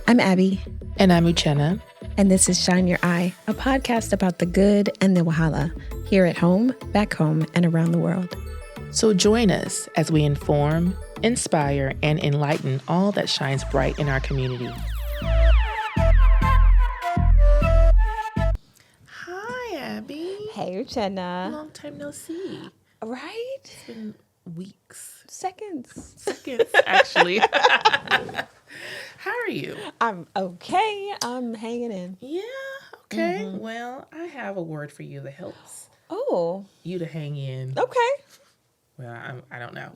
I'm Abby. And I'm Uchenna. And this is Shine Your Eye, a podcast about the good and the Wahala, here at home, back home, and around the world. So join us as we inform, inspire, and enlighten all that shines bright in our community. Hi, Abby. Hey, Uchenna. Long time no see. Right? It's been weeks. Seconds, actually. How are you? I'm okay. I'm hanging in. Yeah, okay. Well, I have a word for you that helps you to hang in. Okay. Well, I don't know.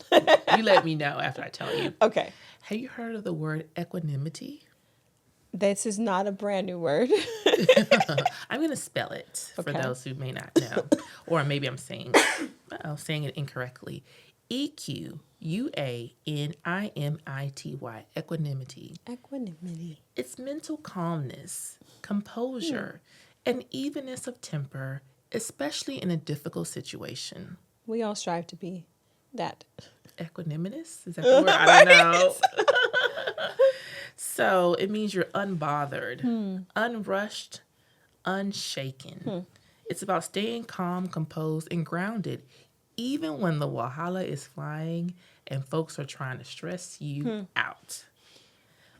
You let me know after I tell you. Okay. Have you heard of the word equanimity? This is not a brand new word. I'm going to spell it for those who may not know. Or maybe I'm saying it incorrectly. EQUANIMITY, equanimity. Equanimity. It's mental calmness, composure, and evenness of temper, especially in a difficult situation. We all strive to be that. Equanimous? Is that the word? I don't know. So it means you're unbothered, unrushed, unshaken. It's about staying calm, composed, and grounded, even when the Wahala is flying and folks are trying to stress you out.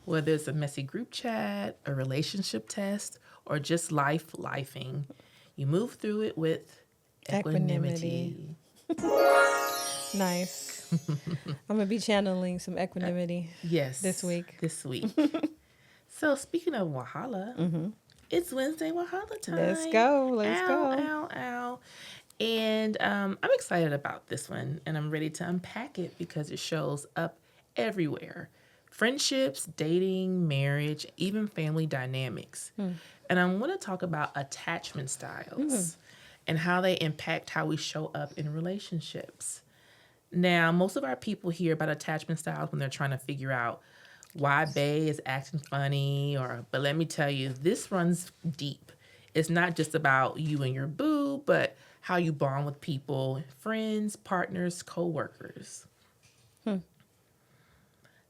Whether it's a messy group chat, a relationship test, or just lifing, you move through it with equanimity. Nice. I'm going to be channeling some equanimity this week. So speaking of Wahala, it's Wednesday Wahala time. Let's go. Ow. And I'm excited about this one, and I'm ready to unpack it because it shows up everywhere. Friendships, dating, marriage, even family dynamics. And I want to talk about attachment styles and how they impact how we show up in relationships. Now, most of our people hear about attachment styles when they're trying to figure out why bae is acting funny, but let me tell you, this runs deep. It's not just about you and your boo, but how you bond with people, friends, partners, co-workers.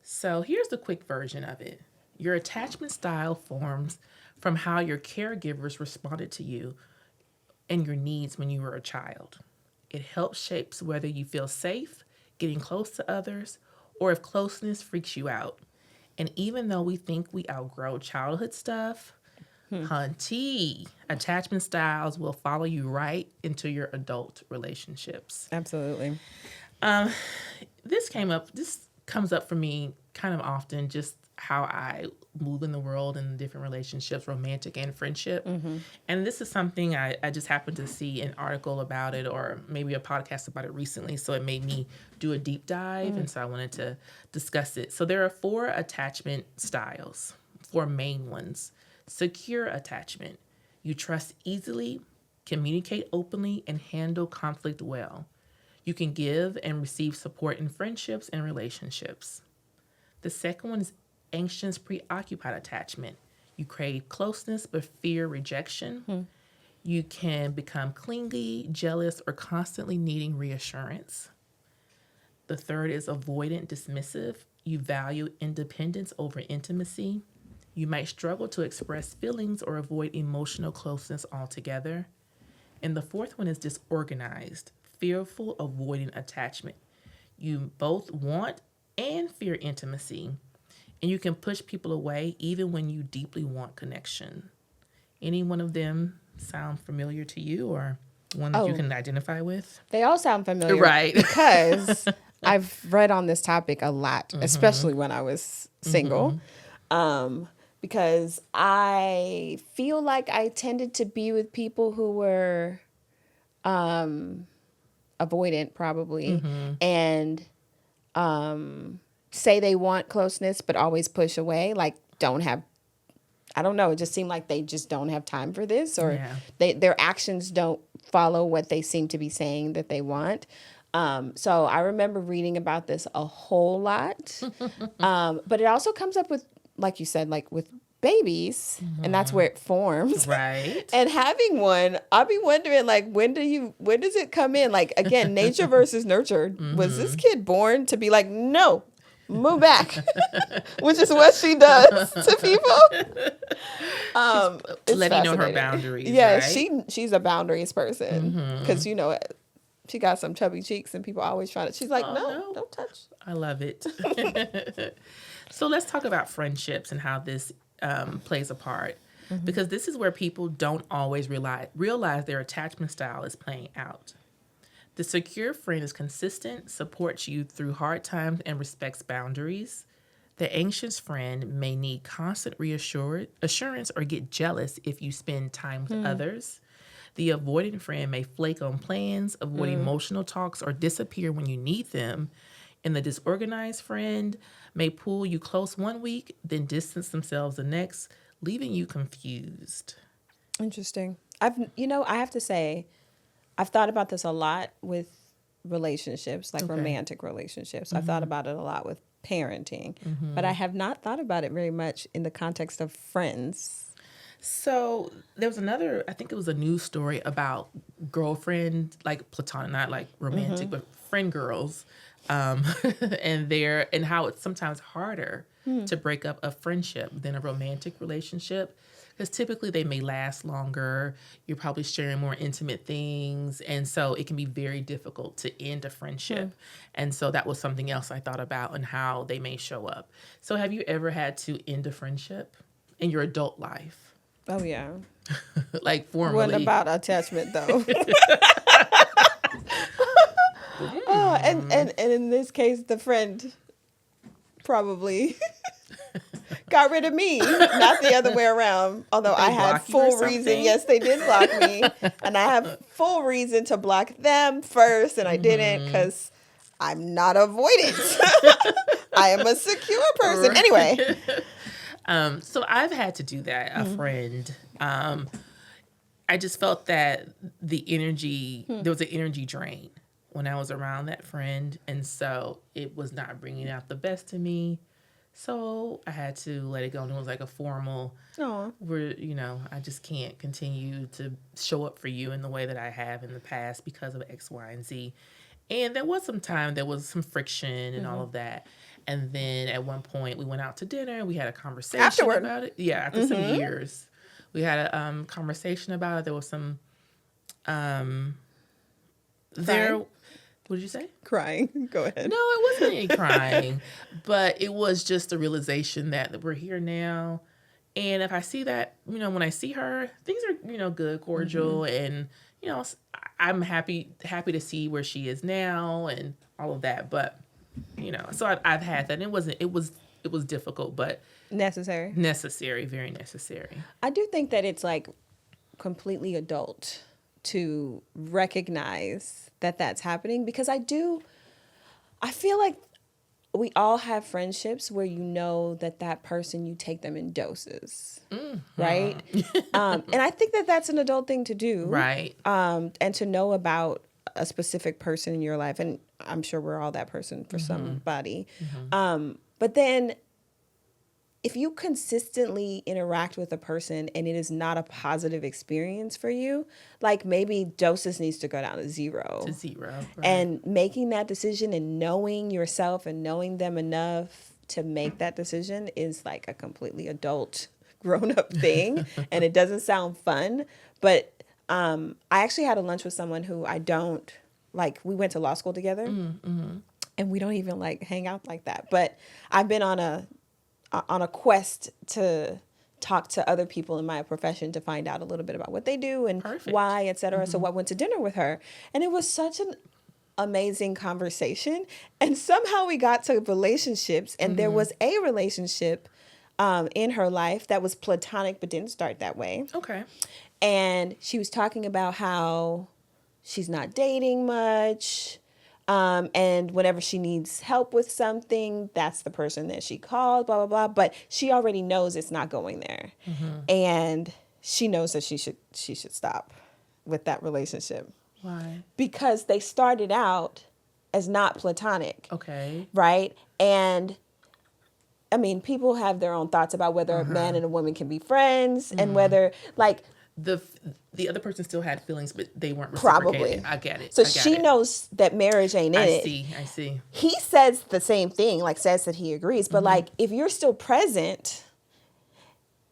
So here's the quick version of it. Your attachment style forms from how your caregivers responded to you and your needs when you were a child. It helps shapes whether you feel safe getting close to others or if closeness freaks you out. And even though we think we outgrow childhood stuff, hunty, attachment styles will follow you right into your adult relationships. Absolutely. This comes up for me kind of often, just how I move in the world in different relationships, romantic and friendship. And this is something I just happened to see an article about it or maybe a podcast about it recently. So it made me do a deep dive. And so I wanted to discuss it. So there are 4 attachment styles, 4 main ones. Secure attachment. You trust easily, communicate openly, and handle conflict well. You can give and receive support in friendships and relationships. The second one is anxious, preoccupied attachment. You crave closeness but fear rejection. You can become clingy, jealous, or constantly needing reassurance. The third is avoidant, dismissive. You value independence over intimacy. You might struggle to express feelings or avoid emotional closeness altogether. And the fourth one is disorganized, fearful, avoiding attachment. You both want and fear intimacy, and you can push people away even when you deeply want connection. Any one of them sound familiar to you or one that you can identify with? They all sound familiar. Right. Because I've read on this topic a lot, especially when I was single. Because I feel like I tended to be with people who were avoidant probably and say they want closeness but always push away, like I don't know, it just seemed like they just don't have time for this, or their actions don't follow what they seem to be saying that they want. So I remember reading about this a whole lot. But it also comes up with, like you said, like with babies, and that's where it forms. Right. And having one, I'll be wondering, like, when does it come in? Like, again, nature versus nurture. Was this kid born to be like, no, move back, which is what she does to people. Letting you know her boundaries. Yeah, right? she's a boundaries person because she got some chubby cheeks and people always trying to. She's like, no, don't touch. I love it. So let's talk about friendships and how this plays a part. Because this is where people don't always realize their attachment style is playing out. The secure friend is consistent, supports you through hard times, and respects boundaries. The anxious friend may need constant assurance or get jealous if you spend time with others. The avoidant friend may flake on plans, avoid emotional talks, or disappear when you need them. And the disorganized friend may pull you close one week, then distance themselves the next, leaving you confused. Interesting. I have to say, I've thought about this a lot with relationships, like romantic relationships. I've thought about it a lot with parenting, but I have not thought about it very much in the context of friends. So there was I think it was a news story about girlfriend, like platonic, not like romantic, but friend girls, and how it's sometimes harder to break up a friendship than a romantic relationship. Because typically they may last longer. You're probably sharing more intimate things. And so it can be very difficult to end a friendship. And so that was something else I thought about and how they may show up. So have you ever had to end a friendship in your adult life? Oh, yeah. Like formally? It wasn't about attachment, though. And in this case, the friend probably got rid of me, not the other way around. Although I had full reason. Yes, they did block me. And I have full reason to block them first. And I didn't because I'm not avoidant. I am a secure person. Right. Anyway. So I've had to do that, a friend. I just felt that the energy, there was an energy drain when I was around that friend. And so it was not bringing out the best in me. So I had to let it go. And it was like a formal, I just can't continue to show up for you in the way that I have in the past because of X, Y, and Z. And there was some friction and all of that. And then at one point we went out to dinner. We had a conversation about it. Yeah, after some years. We had a conversation about it. There was some what did you say? Crying. Go ahead. No, it wasn't any crying. But it was just a realization that we're here now. And if I see that, when I see her, things are, good, cordial. And, I'm happy to see where she is now and all of that. But, so I've had that. And it was difficult, but necessary, very necessary. I do think that it's like completely adult to recognize that that's happening, because I feel like we all have friendships where that person, you take them in doses, right? And I think that that's an adult thing to do. Right. And to know about a specific person in your life, and I'm sure we're all that person for somebody. But then if you consistently interact with a person and it is not a positive experience for you, like maybe doses needs to go down to zero. Right. And making that decision and knowing yourself and knowing them enough to make that decision is like a completely adult, grown-up thing. And it doesn't sound fun. But I actually had a lunch with someone who we went to law school together. And we don't even hang out like that. But I've been on a quest to talk to other people in my profession to find out a little bit about what they do and why, et cetera. So I went to dinner with her, and it was such an amazing conversation. And somehow we got to relationships, and there was a relationship in her life that was platonic but didn't start that way. Okay. And she was talking about how she's not dating much. And whenever she needs help with something, that's the person that she calls, blah, blah, blah. But she already knows it's not going there. And she knows that she should stop with that relationship. Why? Because they started out as not platonic. Okay. Right? And I mean, people have their own thoughts about whether a man and a woman can be friends and whether the other person still had feelings, but they weren't Probably. reciprocated. I get it. So she knows that marriage ain't in it. I see. He says the same thing, like says that he agrees. But like, if you're still present,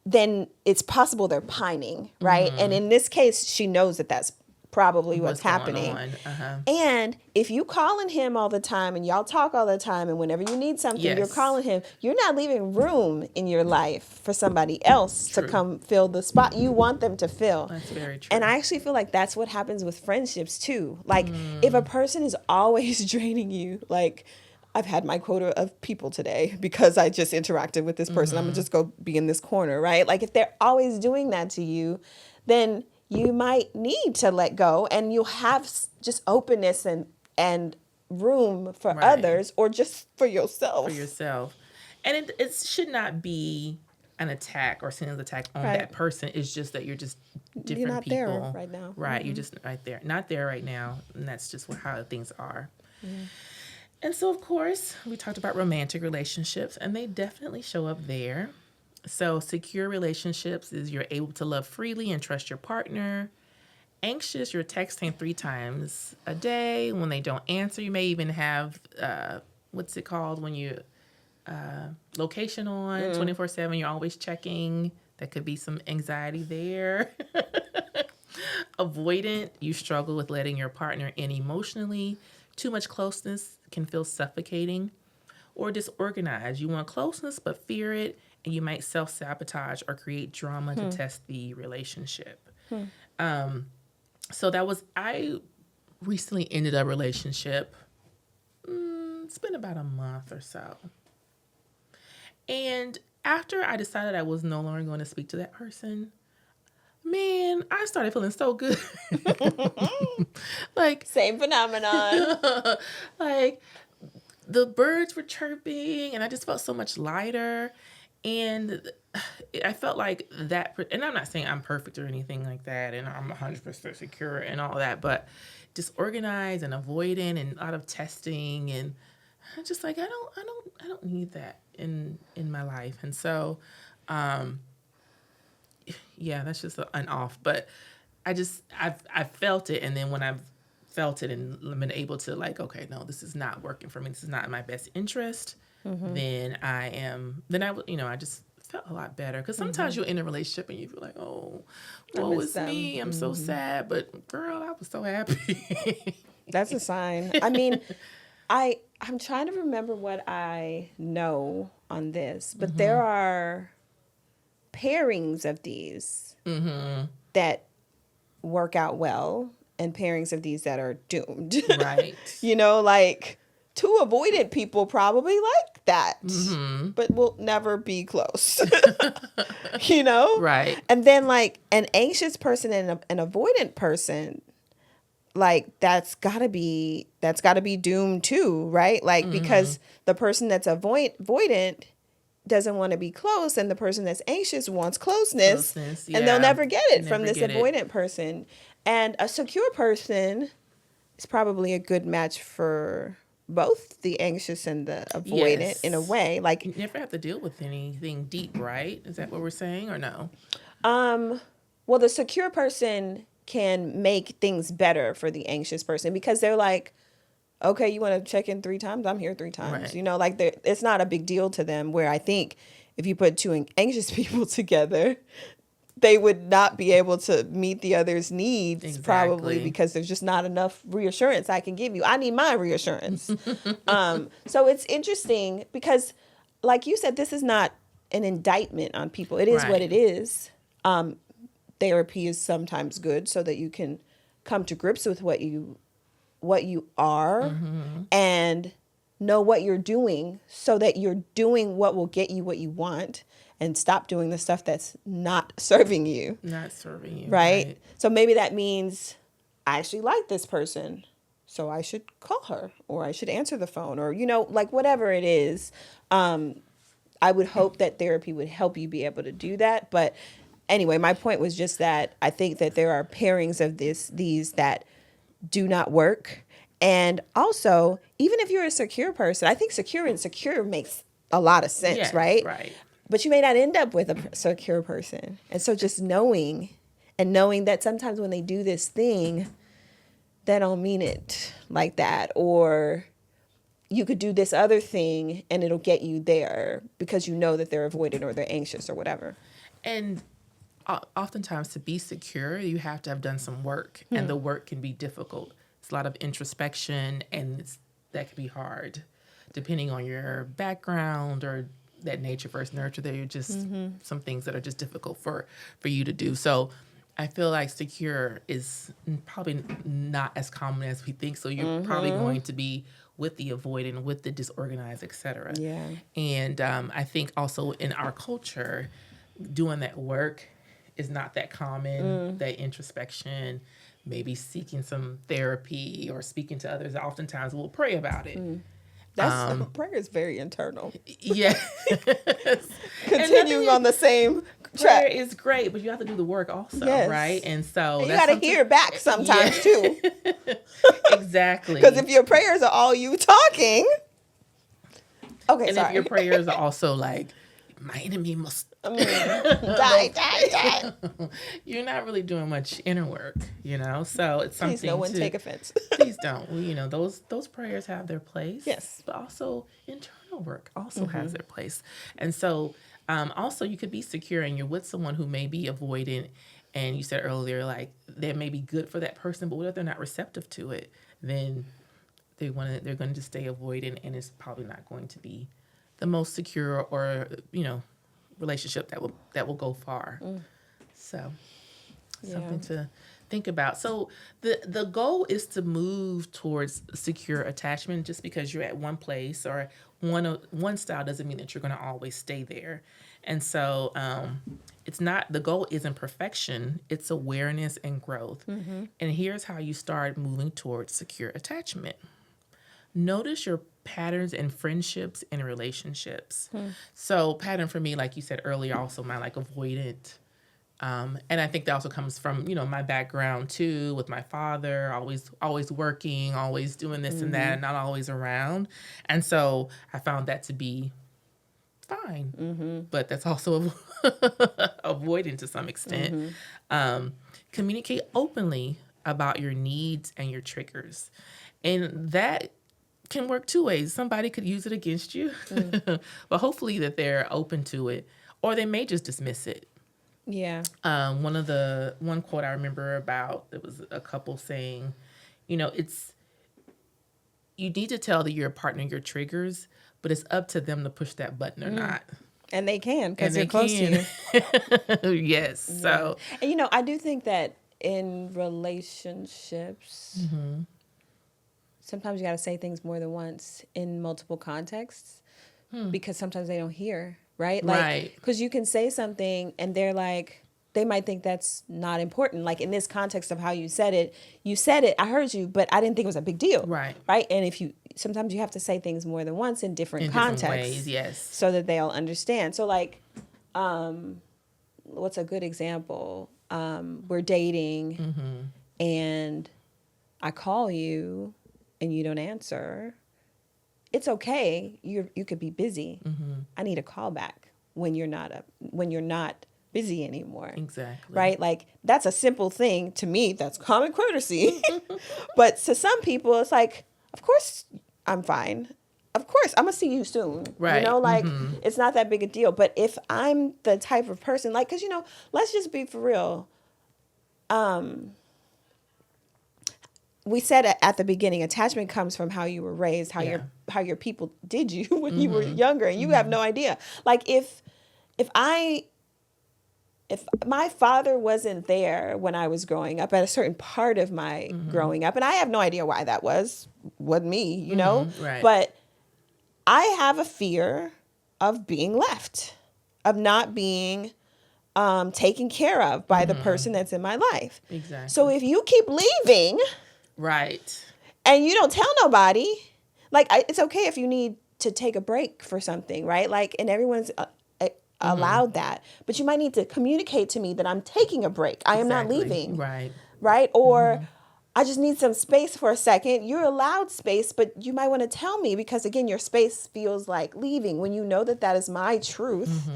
then it's possible they're pining, right? And in this case, she knows that that's probably what's happening. And if you calling him all the time and y'all talk all the time and whenever you need something, you're calling him, you're not leaving room in your life for somebody else to come fill the spot you want them to fill. That's very true. And I actually feel like that's what happens with friendships too. Like if a person is always draining you, like I've had my quota of people today because I just interacted with this person. I'm gonna just go be in this corner, right? Like if they're always doing that to you, then you might need to let go, and you'll have just openness and room for others, or just for yourself. And it should not be an attack or sentence attack on that person. It's just that you're just different you're not people. There right now. Right. You're just right there. Not there right now. And that's just how things are. And so, of course, we talked about romantic relationships, and they definitely show up there. So secure relationships is you're able to love freely and trust your partner. Anxious, you're texting 3 times a day. When they don't answer, you may even have, what's it called when you, location on 24/7. You're always checking. That could be some anxiety there. Avoidant, you struggle with letting your partner in emotionally. Too much closeness can feel suffocating. Or disorganized, you want closeness but fear it. And you might self-sabotage or create drama to test the relationship. So I recently ended a relationship. It's been about a month or so. And after I decided I was no longer going to speak to that person, man, I started feeling so good. Like same phenomenon. Like the birds were chirping and I just felt so much lighter. And I felt like that, and I'm not saying I'm perfect or anything like that, and I'm 100% secure and all that, but disorganized and avoidant and a lot of testing, and I'm just like, I don't need that in my life. And so, yeah, that's just an off. But I felt it, and then when I've felt it and been able to like, okay, no, this is not working for me. This is not in my best interest. Then I just felt a lot better. Because sometimes you're in a relationship and you feel like, oh, woe is me. I'm so sad. But girl, I was so happy. That's a sign. I mean, I'm trying to remember what I know on this, but there are pairings of these that work out well and pairings of these that are doomed. Right. Like 2 avoidant people probably like that, but will never be close. Right. And then like an anxious person and an avoidant person, like that's gotta be doomed too, right? Like because the person that's avoidant doesn't want to be close, and the person that's anxious wants closeness and they'll never get it from this avoidant person. And a secure person is probably a good match for both the anxious and the avoidant in a way. Like you never have to deal with anything deep, right? Is that what we're saying or no? Well, the secure person can make things better for the anxious person because they're like, okay, you want to check in 3 times? I'm here 3 times. Right. Like it's not a big deal to them, where I think if you put 2 anxious people together, they would not be able to meet the other's needs probably because there's just not enough reassurance I can give you. I need my reassurance. So it's interesting because, like you said, this is not an indictment on people. It is what it is. Therapy is sometimes good so that you can come to grips with what you are and know what you're doing so that you're doing what will get you what you want. And stop doing the stuff that's not serving you. Right? So maybe that means I actually like this person, so I should call her, or I should answer the phone, or, like whatever it is. I would hope that therapy would help you be able to do that. But anyway, my point was just that I think that there are pairings of these that do not work. And also, even if you're a secure person, I think secure and secure makes a lot of sense, right? Right. But you may not end up with a secure person. And so just knowing And knowing that sometimes when they do this thing, they don't mean it like that. Or you could do this other thing and it'll get you there because you know that they're avoidant or they're anxious or whatever. And oftentimes to be secure, you have to have done some work, and the work can be difficult. It's a lot of introspection, and that can be hard, depending on your background or that nature versus nurture. There are just some things that are just difficult for you to do. So I feel like secure is probably not as common as we think. So you're probably going to be with the avoidant, with the disorganized, etc. Yeah. And I think also in our culture, doing that work is not that common, that introspection, maybe seeking some therapy or speaking to others. Oftentimes we'll pray about it. Prayer is very internal. Yeah. Continuing on the same track. Prayer is great, but you have to do the work also, right? And so you got to hear back sometimes too. Exactly. Because if your prayers are all you talking. Okay, and if your prayers are also like, my enemy must die. You're not really doing much inner work, So it's something. Please, no one take offense. Please don't. Those prayers have their place. Yes, but also internal work also has their place. And so, also you could be secure and you're with someone who may be avoidant, and you said earlier like they may be good for that person, but what if they're not receptive to it? Then they're going to just stay avoidant, and it's probably not going to be the most secure or relationship that will go far. So something to think about. So the goal is to move towards secure attachment. Just because you're at one place or one style doesn't mean that you're going to always stay there. And so it's not, the goal isn't perfection, it's awareness and growth. And here's how you start moving towards secure attachment. Notice your patterns in friendships and relationships. So pattern for me, like you said earlier, also my like avoidant. And I think that also comes from, my background too, with my father, always working, always doing this and that, and not always around. And so I found that to be fine, but that's also avoidant to some extent. Communicate openly about your needs and your triggers. And that can work two ways. Somebody could use it against you, but hopefully that they're open to it, or they may just dismiss it. Yeah. One quote I remember about, it was a couple saying, it's, you need to tell your partner your triggers, but it's up to them to push that button or not. And they can, because they're close to you. Yes. Yeah. So, and I do think that in relationships, sometimes you got to say things more than once in multiple contexts, because sometimes they don't hear, right? Like, because you can say something and they're like, they might think that's not important. Like in this context of how you said it, I heard you, but I didn't think it was a big deal. Right. And sometimes you have to say things more than once in different contexts. Different ways, yes. So that they'll understand. So like, what's a good example? We're dating and I call you and you don't answer. It's okay. You could be busy. I need a call back when you're not busy anymore. Exactly. Right? Like that's a simple thing to me. That's common courtesy. But to some people, it's like, of course I'm fine. Of course I'm gonna see you soon. Right. Like it's not that big a deal. But if I'm the type of person, like, because let's just be for real. We said at the beginning, attachment comes from how you were raised, how your people did you when you were younger, and you have no idea. Like if my father wasn't there when I was growing up at a certain part of my growing up, and I have no idea why that wasn't me, right. But I have a fear of being left, of not being taken care of by the person that's in my life. Exactly. So if you keep leaving, right, and you don't tell nobody, like it's okay if you need to take a break for something, right? Like, and everyone's allowed that, but you might need to communicate to me that I'm taking a break. I am not leaving. Right. Or I just need some space for a second. You're allowed space, but you might want to tell me, because again, your space feels like leaving when you know that is my truth.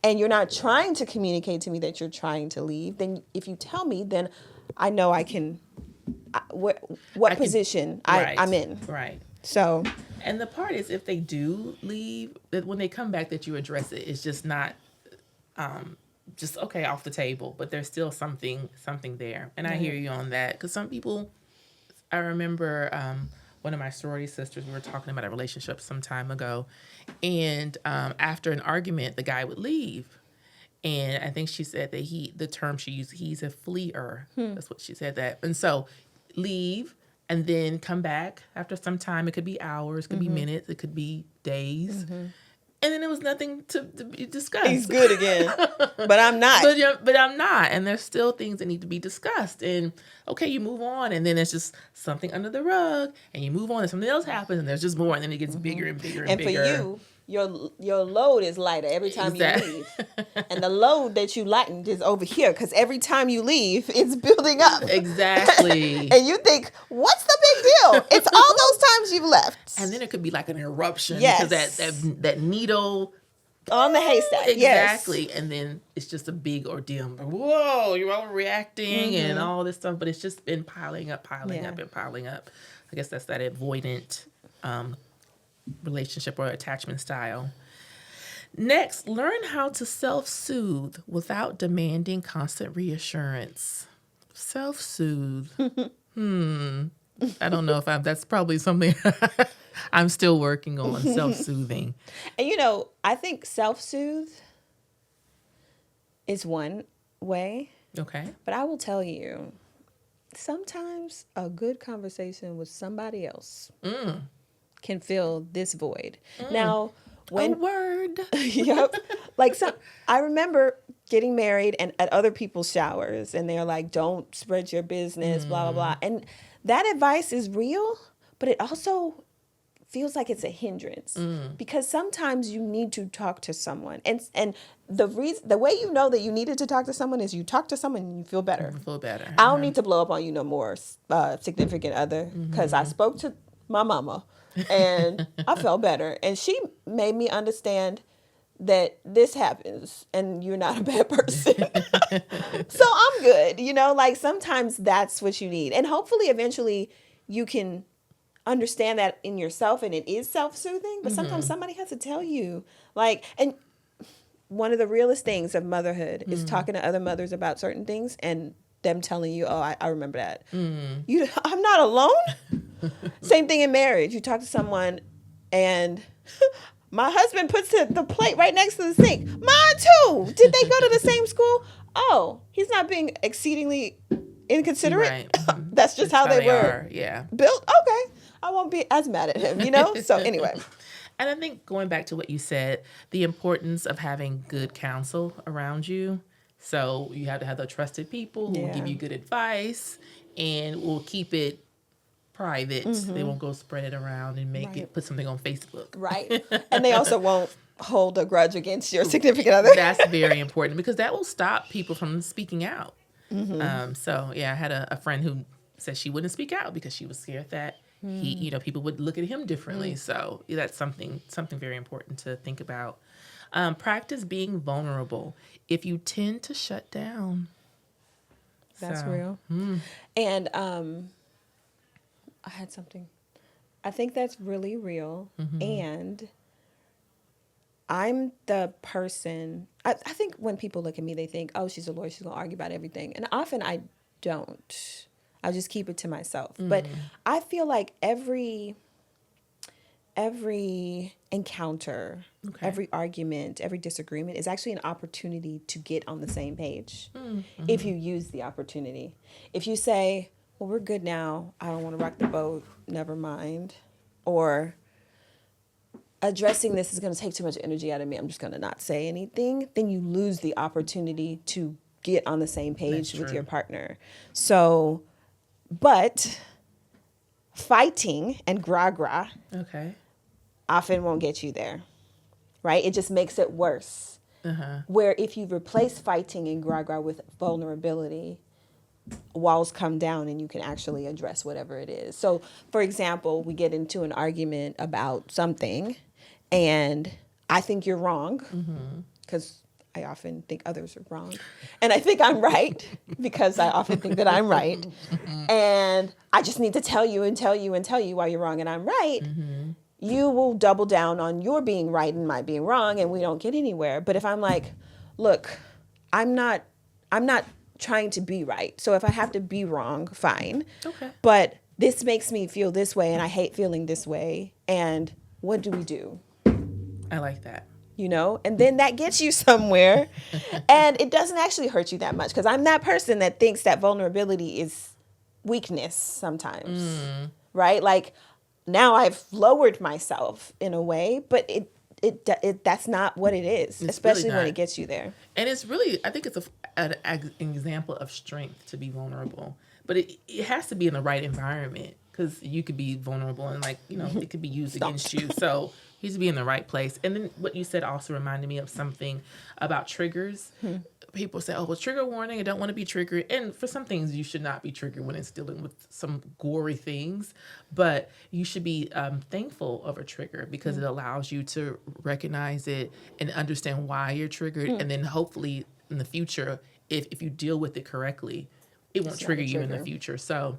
and you're not trying to communicate to me that you're trying to leave, then if you tell me, then I know I can, what position I'm in. Right. So. And the part is, if they do leave, that when they come back, that you address it. It's just not just okay off the table, but there's still something there. And I hear you on that, because some people, I remember one of my sorority sisters, we were talking about a relationship some time ago, and after an argument, the guy would leave. And I think she said that the term she used, he's a fleer. That's what she said that. And so leave and then come back after some time. It could be hours, it could be minutes, it could be days. And then there was nothing to be discussed. He's good again, but I'm not. But I'm not. And there's still things that need to be discussed. And okay, you move on, and then it's just something under the rug, and you move on, and something else happens, and there's just more, and then it gets bigger and bigger and bigger. And for you, your load is lighter every time you leave. And the load that you lightened is over here, because every time you leave, it's building up. Exactly. And you think, what's the big deal? It's all those times you've left. And then it could be like an eruption. Yes. Because that needle on the haystack. Exactly. Yes. And then it's just a big ordeal. Whoa, you're overreacting and all this stuff. But it's just been piling up. I guess that's that avoidant relationship or attachment style. Next, learn how to self-soothe without demanding constant reassurance. Self-soothe. I don't know if that's probably something I'm still working on, self-soothing. And I think self-soothe is one way. Okay. But I will tell you, sometimes a good conversation with somebody else can fill this void. Now, when a word. Yep. I remember getting married and at other people's showers, and they're like, don't spread your business, blah, blah, blah. And that advice is real, but it also feels like it's a hindrance because sometimes you need to talk to someone. And the way you know that you needed to talk to someone is you talk to someone and you feel better. I don't need to blow up on you no more, significant other, because I spoke to my mama and I felt better. And she made me understand that this happens and you're not a bad person. So I'm good. Sometimes that's what you need. And hopefully eventually you can understand that in yourself and it is self-soothing, but sometimes somebody has to tell you. And one of the realest things of motherhood is talking to other mothers about certain things and them telling you, oh, I remember that. I'm not alone. Same thing in marriage. You talk to someone and my husband puts the plate right next to the sink. Mine too. Did they go to the same school? Oh, he's not being exceedingly inconsiderate. Right. That's just how they were built. Okay. I won't be as mad at him, So anyway. And I think going back to what you said, the importance of having good counsel around you. So you have to have the trusted people who will give you good advice and will keep it private. They won't go spread it around and put something on Facebook. Right. And they also won't hold a grudge against your significant other. That's very important because that will stop people from speaking out. I had a friend who said she wouldn't speak out because she was scared that people would look at him differently. So that's something very important to think about. Practice being vulnerable. If you tend to shut down. That's real. And I had something. I think that's really real. And I'm the person, I think when people look at me, they think, oh, she's a lawyer, she's going to argue about everything. And often I don't. I just keep it to myself. But I feel like every encounter, every argument, every disagreement is actually an opportunity to get on the same page if you use the opportunity. If you say, well, we're good now, I don't want to rock the boat, never mind. Or addressing this is going to take too much energy out of me, I'm just going to not say anything, then you lose the opportunity to get on the same page with your partner. So, but fighting and gra-gra often won't get you there, right? It just makes it worse. Where if you replace fighting and gra-gra with vulnerability, walls come down and you can actually address whatever it is. So, for example, we get into an argument about something and I think you're wrong because I often think others are wrong. And I think I'm right because I often think that I'm right. And I just need to tell you and tell you and tell you why you're wrong and I'm right. You will double down on your being right and my being wrong, and we don't get anywhere. But if I'm like, look, I'm not trying to be right. So if I have to be wrong, fine. Okay. But this makes me feel this way and I hate feeling this way. And what do we do? I like that. You know, and then that gets you somewhere and it doesn't actually hurt you that much because I'm that person that thinks that vulnerability is weakness sometimes, right? Like now I've lowered myself in a way, but it that's not what it is, It's especially really when not. it gets you there. And it's really, I think it's an example of strength to be vulnerable, but it has to be in the right environment because you could be vulnerable and like, you know, it could be used against you. So you have to be in the right place. And then what you said also reminded me of something about triggers. People say, oh, well, trigger warning. I don't want to be triggered. And for some things, you should not be triggered when it's dealing with some gory things. But you should be thankful of a trigger because it allows you to recognize it and understand why you're triggered. And then hopefully in the future, if you deal with it correctly, it won't trigger you in the future. So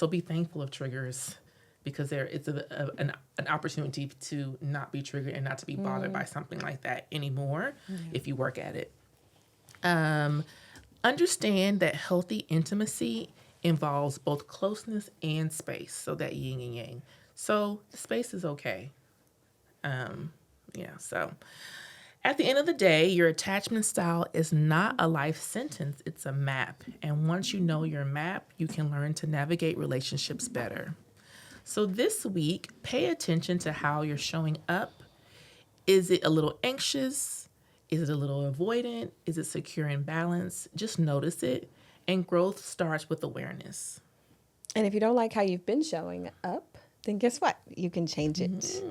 be thankful of triggers because it's an opportunity to not be triggered and not to be bothered by something like that anymore if you work at it. Understand that healthy intimacy involves both closeness and space, so that yin and yang. So the space is okay. So at the end of the day, your attachment style is not a life sentence, it's a map. And once you know your map, you can learn to navigate relationships better. So this week, pay attention to how you're showing up. Is it a little anxious? Is it a little avoidant? Is it secure and balanced? Just notice it. And growth starts with awareness. And if you don't like how you've been showing up, then guess what? You can change it.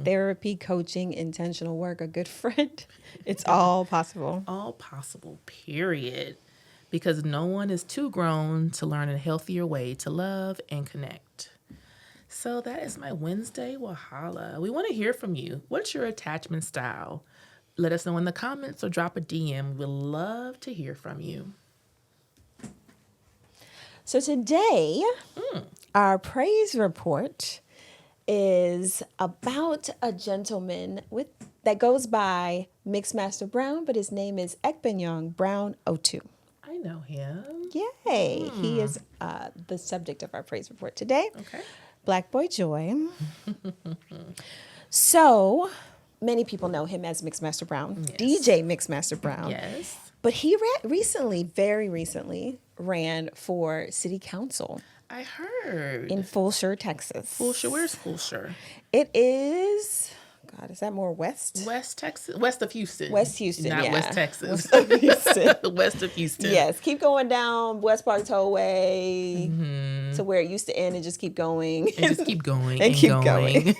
Therapy, coaching, intentional work, a good friend. It's all possible. All possible, period. Because no one is too grown to learn a healthier way to love and connect. So that is my Wednesday Wahala. We want to hear from you. What's your attachment style? Let us know in the comments or drop a DM. We'd love to hear from you. So today, our praise report is about a gentleman that goes by Mixmaster Brown, but his name is Ekpenyong Brown Otu. I know him. Yay! He is the subject of our praise report today. Okay. Black Boy Joy. So many people know him as Mixmaster Brown, Yes. DJ Mixmaster Brown. Yes. But he very recently ran for city council I heard. in Fulshear, Texas. Fulshear. Where's Fulshear? It is, God, is that more west? West Texas. West of Houston. West Houston, Not yeah. West Texas. West of Houston. West of Houston. Yes, keep going down West Park Tollway to where it used to end and just keep going. And just keep going. And keep going. going.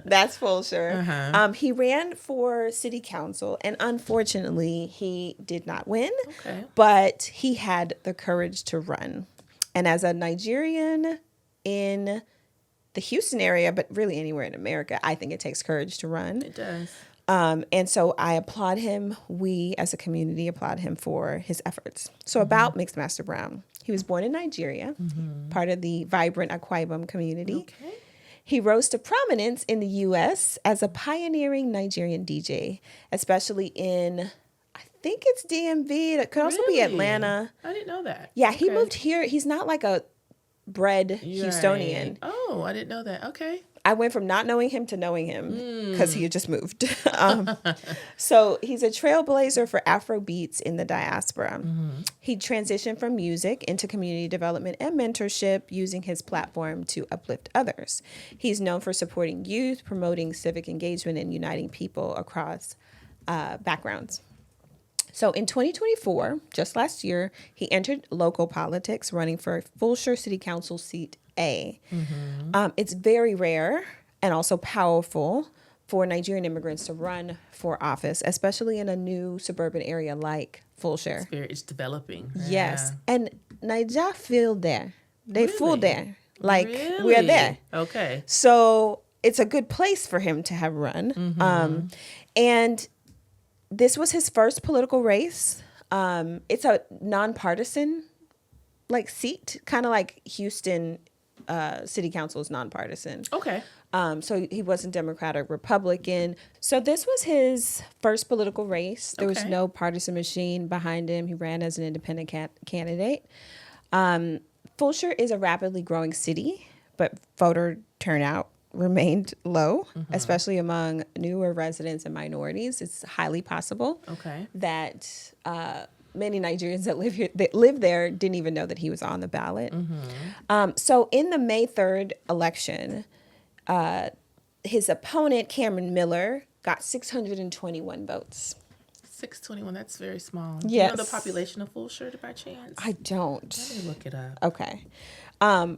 That's Fulshear. Uh-huh. He ran for city council, and unfortunately, he did not win. Okay. But he had the courage to run. And as a Nigerian in the Houston area, but really anywhere in America, I think it takes courage to run. It does. And so I applaud him. We, as a community, applaud him for his efforts. So about Mixmaster Brown, he was born in Nigeria, part of the vibrant Akwa Ibom community. Okay. He rose to prominence in the U.S. as a pioneering Nigerian DJ, especially in, I think it's DMV. It could also be Really? Atlanta. I didn't know that. Yeah, he Okay. moved here. He's not like a bred Houstonian. Right. Oh, I didn't know that. Okay. I went from not knowing him to knowing him because he had just moved. So he's a trailblazer for Afro beats in the diaspora. He transitioned from music into community development and mentorship, using his platform to uplift others. He's known for supporting youth, promoting civic engagement, and uniting people across backgrounds. So in 2024, just last year, he entered local politics, running for Fulshear City Council seat A. It's very rare and also powerful for Nigerian immigrants to run for office, especially in a new suburban area like Fulshear. It's developing. Yes. Yeah. And Niger feel there. They full Really? there. Like, Really? we're there. Okay. So it's a good place for him to have run. And this was his first political race. It's a nonpartisan seat, kind of like Houston City Council is nonpartisan. Okay. So he wasn't Democrat or Republican. So this was his first political race. There was no partisan machine behind him. He ran as an independent candidate. Fulshire is a rapidly growing city, but voter turnout remained low, especially among newer residents and minorities. It's highly possible that many Nigerians that live there didn't even know that he was on the ballot. So in the May 3rd election, his opponent, Cameron Miller, got 621 votes. 621, that's very small. Yes. Do you know the population of Fulshire by chance? I don't. Let me look it up. Okay. And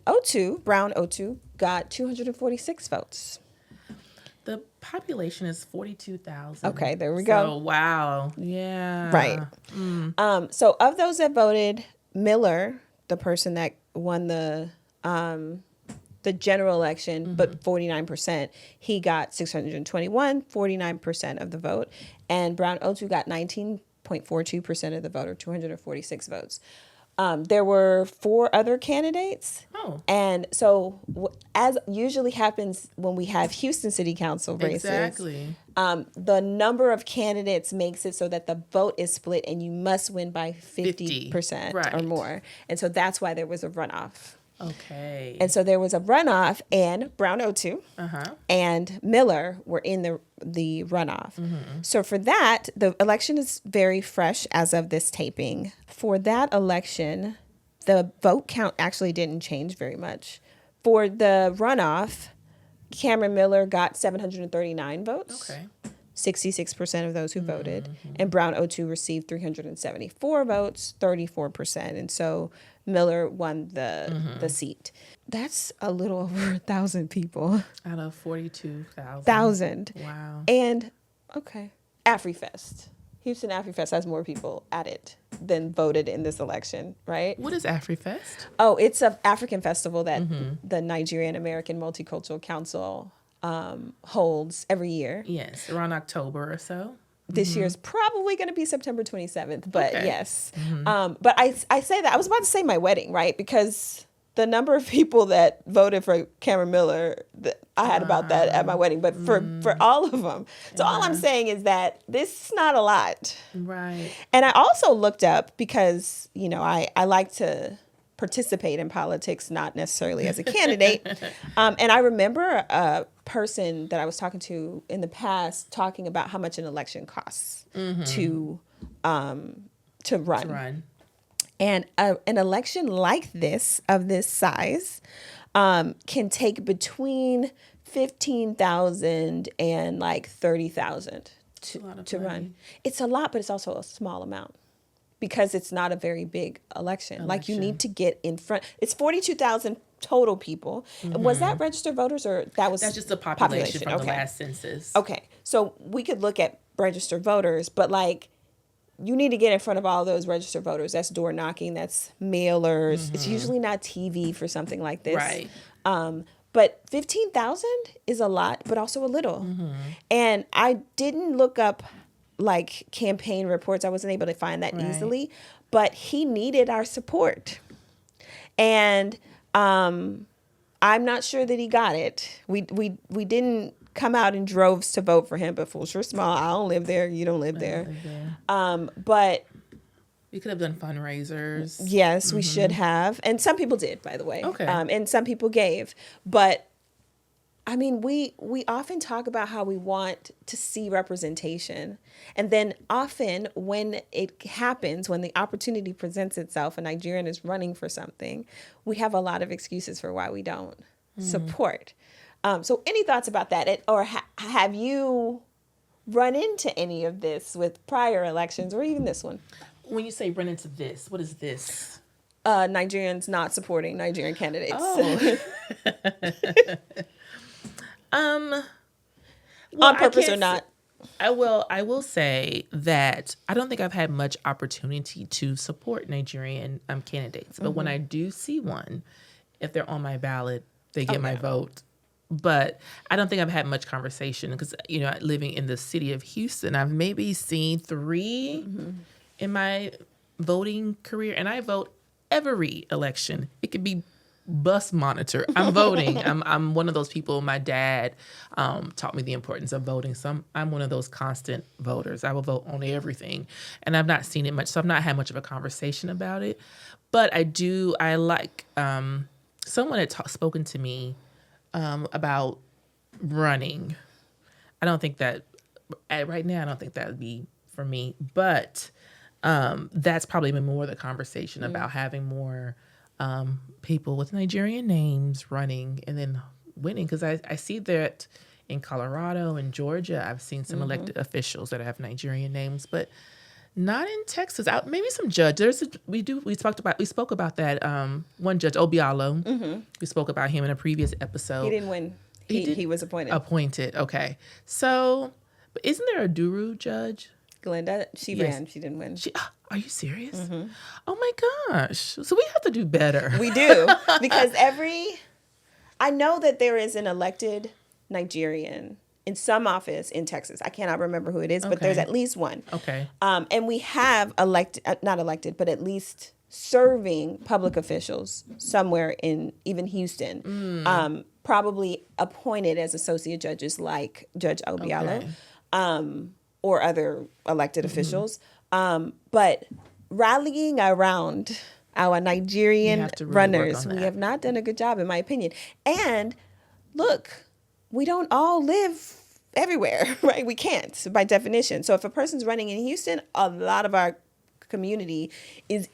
Brown O2, got 246 votes. The population is 42,000. Okay, there we go. So, wow. Yeah. Right. So of those that voted, Miller, the person that won the general election, but 49%, he got 621, 49% of the vote. And Brown O2 got 19.42% of the vote, or 246 votes. There were 4 other candidates. Oh. And so as usually happens when we have Houston City Council races, the number of candidates makes it so that the vote is split and you must win by 50% or more. And so that's why there was a runoff. Okay. And so there was a runoff, and Brown O2 and Miller were in the runoff. So for that, the election is very fresh as of this taping. For that election, the vote count actually didn't change very much. For the runoff, Cameron Miller got 739 votes. Okay. 66% of those who voted. And Brown O2 received 374 votes, 34%. And so Miller won the seat. That's a little over 1,000 people. Out of 42,000. Wow. And, AfriFest. Houston AfriFest has more people at it than voted in this election, right? What is AfriFest? Oh, it's an African festival that the Nigerian American Multicultural Council holds every year. Yes, around October or so. This year's probably going to be September 27th, but yes. But I say that, I was about to say my wedding, right? Because the number of people that voted for Cameron Miller, I had about that at my wedding, but for all of them. So all I'm saying is that this is not a lot. Right. And I also looked up because, I like to participate in politics, not necessarily as a candidate. And I remember a person that I was talking to in the past talking about how much an election costs to run. And an election like this, of this size, can take between 15,000 and like 30,000 to run. It's a lot, but it's also a small amount. Because it's not a very big election. Like you need to get in front. It's 42,000 total people. Was that registered voters or that's just the population from the last census? Okay, so we could look at registered voters, but you need to get in front of all those registered voters. That's door knocking. That's mailers. It's usually not TV for something like this. Right. But 15,000 is a lot, but also a little. And I didn't look up campaign reports. I wasn't able to find that easily, but he needed our support. And I'm not sure that he got it. We didn't come out in droves to vote for him, but Fulshire small. I don't live there. You don't live there. But we could have done fundraisers. Yes, we should have. And some people did, by the way. Okay. And some people gave. But I mean, we often talk about how we want to see representation. And then often when it happens, when the opportunity presents itself, a Nigerian is running for something, we have a lot of excuses for why we don't support. So any thoughts about that? Or have you run into any of this with prior elections or even this one? When you say run into this, what is this? Nigerians not supporting Nigerian candidates. Oh. On purpose or not? I will say that I don't think I've had much opportunity to support Nigerian candidates. But when I do see one, if they're on my ballot, they get my vote But I don't think I've had much conversation because, living in the city of Houston, I've maybe seen 3 in my voting career. And I vote every election. It could be bus monitor. I'm voting. I'm one of those people. My dad taught me the importance of voting. So I'm one of those constant voters. I will vote on everything. And I've not seen it much. So I've not had much of a conversation about it. But I like, someone had spoken to me about running. I don't think that, right now, I don't think that would be for me. But that's probably been more the conversation about having more people with Nigerian names running and then winning. Because I see that in Colorado and Georgia, I've seen some elected officials that have Nigerian names, but not in Texas. Maybe some judges. We spoke about that one judge, Obialo. We spoke about him in a previous episode. He didn't win. He was appointed. Appointed. Okay. So, but isn't there a Duru judge? Glenda, she ran. She didn't win. Are you serious? Oh my gosh. So we have to do better. We do. Because I know that there is an elected Nigerian in some office in Texas. I cannot remember who it is, but there's at least one. Okay. And we have not elected, but at least serving public officials somewhere in even Houston, probably appointed as associate judges like Judge Obialo. Or other elected officials. But rallying around our Nigerian runners, we have not done a good job, in my opinion. And look, we don't all live everywhere, right? We can't, by definition. So if a person's running in Houston, a lot of our community is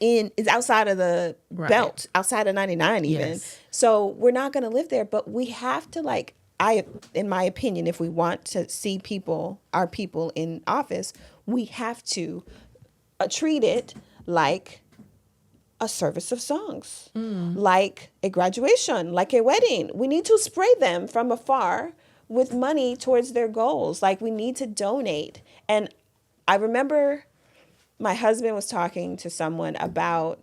outside of the belt, outside of 99 even. Yes. So we're not going to live there, but we have to in my opinion, if we want to see our people in office, we have to treat it like a service of songs, like a graduation, like a wedding. We need to spray them from afar with money towards their goals. Like, we need to donate. And I remember my husband was talking to someone about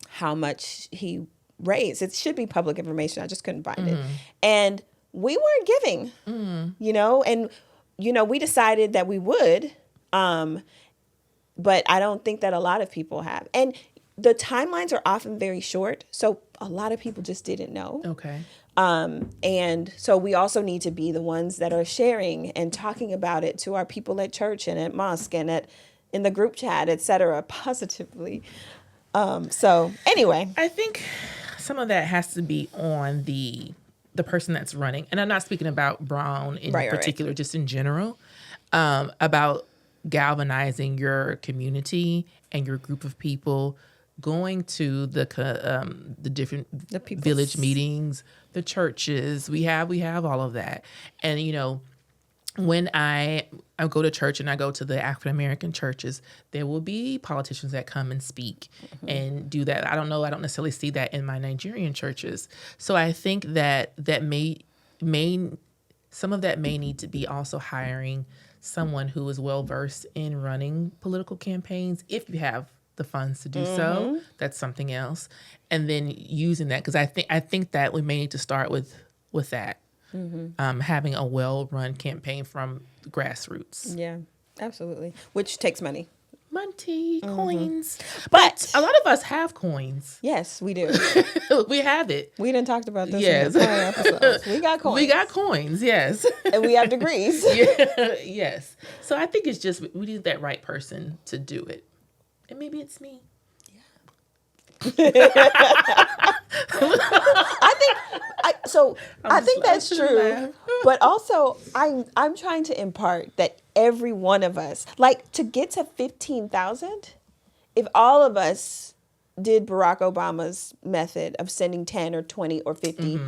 how much he raised. It should be public information. I just couldn't find it. And we weren't giving, and, we decided that we would, but I don't think that a lot of people have. And the timelines are often very short, so a lot of people just didn't know. Okay. And so we also need to be the ones that are sharing and talking about it to our people at church and at mosque and in the group chat, et cetera, positively. So anyway. I think some of that has to be on the person that's running, and I'm not speaking about Brown in particular, just in general, about galvanizing your community and your group of people, going to the different village meetings, the churches. We have all of that, and when I go to church and I go to the African American churches, there will be politicians that come and speak and do that. I don't necessarily see that in my Nigerian churches. So I think that some of that may need to be also hiring someone who is well versed in running political campaigns. If you have the funds to do so, that's something else. And then using that, because I think that we may need to start with that. Having a well-run campaign from grassroots. Yeah, absolutely. Which takes money. Money, coins. But a lot of us have coins. Yes, we do. We have it. We done talked about this in the prior episodes. We got coins. We got coins, yes. And we have degrees. Yes. So I think it's just we need that right person to do it. And maybe it's me. I think that's true. But also, I'm trying to impart that every one of us, to get to 15,000, if all of us did Barack Obama's method of sending 10 or 20 or 50,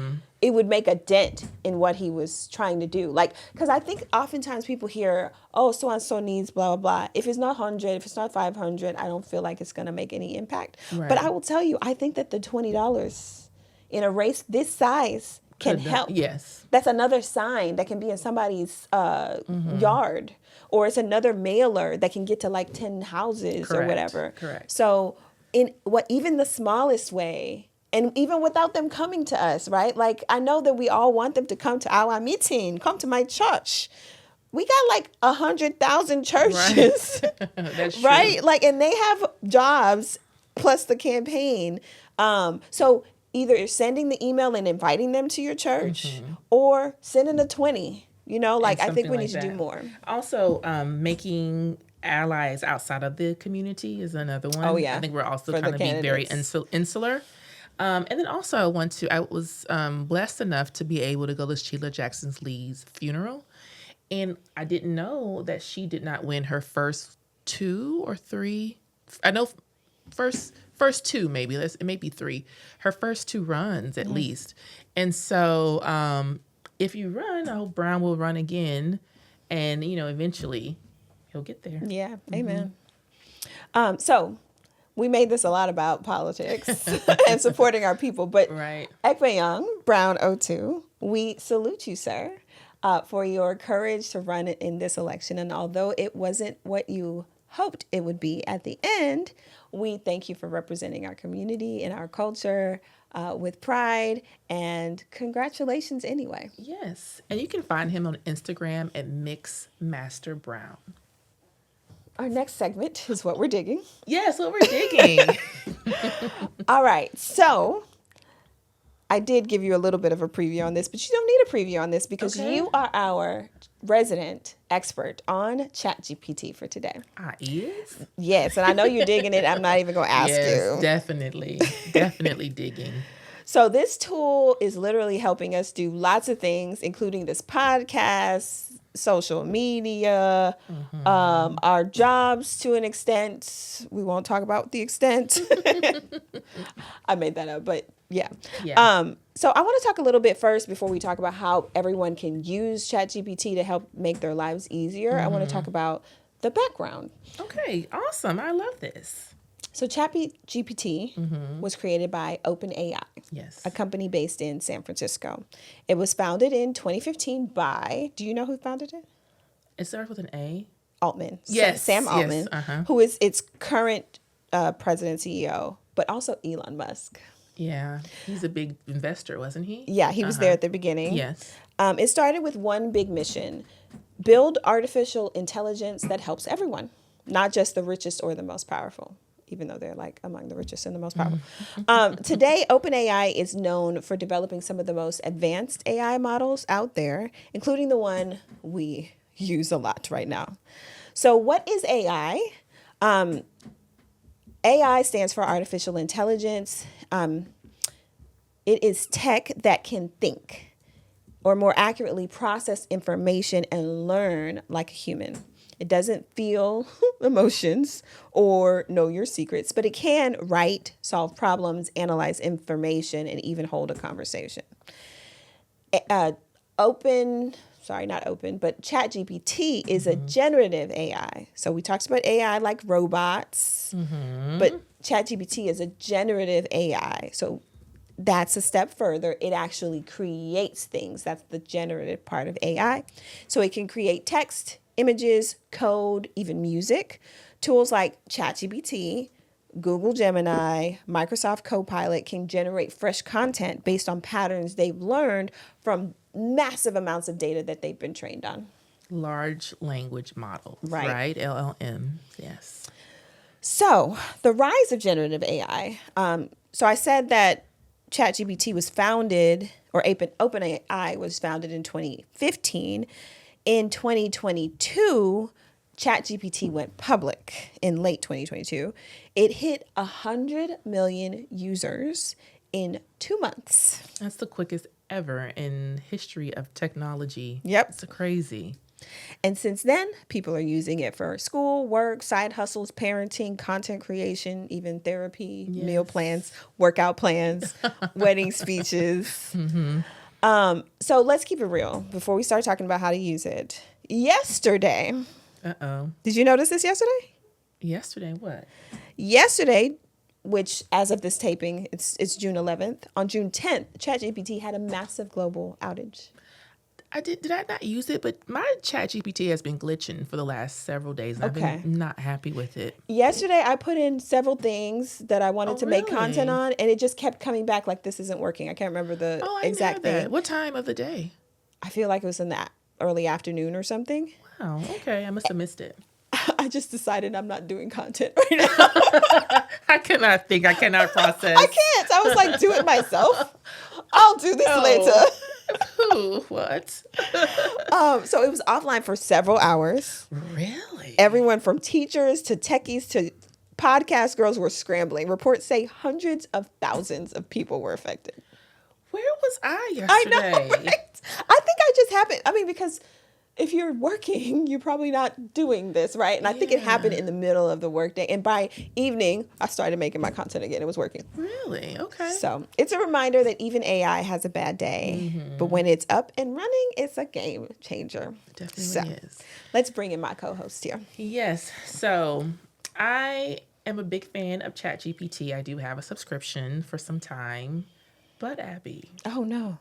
it would make a dent in what he was trying to do. Because I think oftentimes people hear, oh, so-and-so needs blah, blah, blah. If it's not 100, if it's not 500, I don't feel like it's going to make any impact. Right. But I will tell you, I think that the $20 in a race this size can help. Yes. That's another sign that can be in somebody's yard. Or it's another mailer that can get to 10 houses or whatever. Correct. So even the smallest way, And even without them coming to us, right? Like, I know that we all want them to come to our meeting, come to my church. We got like 100,000 churches, Right. That's true. right? Like, and they have jobs plus the campaign. So either sending the email and inviting them to your church or sending a 20, like, I think we need to do more. Also, making allies outside of the community is another one. Oh, yeah. I think we're also For trying the to be very candidates. insular. And then also I was blessed enough to be able to go to Sheila Jackson Lee's funeral. And I didn't know that she did not win her first 2 or 3. I know first 2, maybe. It may be 3. Her first 2 runs at least. And so if you run, I hope Brown will run again. And, eventually he'll get there. Yeah. Amen. So we made this a lot about politics and supporting our people. But Right. Ekpeyoung Brown O2, we salute you, sir. For your courage to run in this election. And although it wasn't what you hoped it would be at the end, we thank you for representing our community and our culture with pride. And congratulations anyway. Yes. And you can find him on Instagram at Mixmaster Brown. Our next segment is what we're digging. Yes, what we're digging. All right. So I did give you a little bit of a preview on this, but you don't need a preview on this because you are our resident expert on ChatGPT for today. Is? Yes, and I know you're digging it. I'm not even going to ask you. Definitely. Definitely digging. So this tool is literally helping us do lots of things, including this podcast, social media, our jobs to an extent. We won't talk about the extent. I made that up, but yeah. So I want to talk a little bit first before we talk about how everyone can use ChatGPT to help make their lives easier. I want to talk about the background. Okay, awesome. I love this. So ChatGPT was created by OpenAI, Yes. a company based in San Francisco. It was founded in 2015 by, do you know who founded it? It starts with an A. Altman. Yes. Sam Altman, who is its current president CEO, but also Elon Musk. Yeah. He's a big investor, wasn't he? Yeah, he was there at the beginning. Yes. It started with one big mission: build artificial intelligence that helps everyone, not just the richest or the most powerful, even though they're like among the richest and the most powerful. Today, OpenAI is known for developing some of the most advanced AI models out there, including the one we use a lot right now. So what is AI? AI stands for artificial intelligence. It is tech that can think, or more accurately, process information and learn like a human. It doesn't feel emotions or know your secrets, but it can write, solve problems, analyze information, and even hold a conversation. ChatGPT is a generative AI. So we talked about AI like robots, but ChatGPT is a generative AI. So that's a step further. It actually creates things. That's the generative part of AI. So it can create text, images, code, even music. Tools like ChatGPT, Google Gemini, Microsoft Copilot can generate fresh content based on patterns they've learned from massive amounts of data that they've been trained on. Large language models, right? LLM, yes. So the rise of generative AI. So I said that ChatGPT was founded, or OpenAI was founded in 2015. In 2022, ChatGPT went public in late 2022. It hit 100 million users in 2 months. That's the quickest ever in history of technology. Yep. It's crazy. And since then, people are using it for school, work, side hustles, parenting, content creation, even therapy, meal plans, workout plans, wedding speeches. So let's keep it real before we start talking about how to use it. Yesterday. Did you notice this yesterday? Yesterday, what? Yesterday, which as of this taping, it's June 11th. On June 10th, ChatGPT had a massive global outage. Did I not use it? But my chat GPT has been glitching for the last several days. And Okay. I've been not happy with it. Yesterday, I put in several things that I wanted to make content on, and it just kept coming back like this isn't working. I can't remember the exact thing. What time of the day? I feel like it was in the early afternoon or something. Wow. Okay. I must have missed it. I just decided I'm not doing content right now. I cannot think. I cannot process. I can't. I was like, do it myself. I'll do this later. Ooh, what? So it was offline for several hours. Really? Everyone from teachers to techies to podcast girls were scrambling. Reports say hundreds of thousands of people were affected. Where was I yesterday? I know, right? I think I just happened. I mean, because if you're working, you're probably not doing this, right? And I think it happened in the middle of the workday. And by evening, I started making my content again. It was working. Really? Okay. So it's a reminder that even AI has a bad day. But when it's up and running, it's a game changer. It definitely is. Let's bring in my co-host here. Yes. So I am a big fan of ChatGPT. I do have a subscription for some time. But Abby. Oh, no.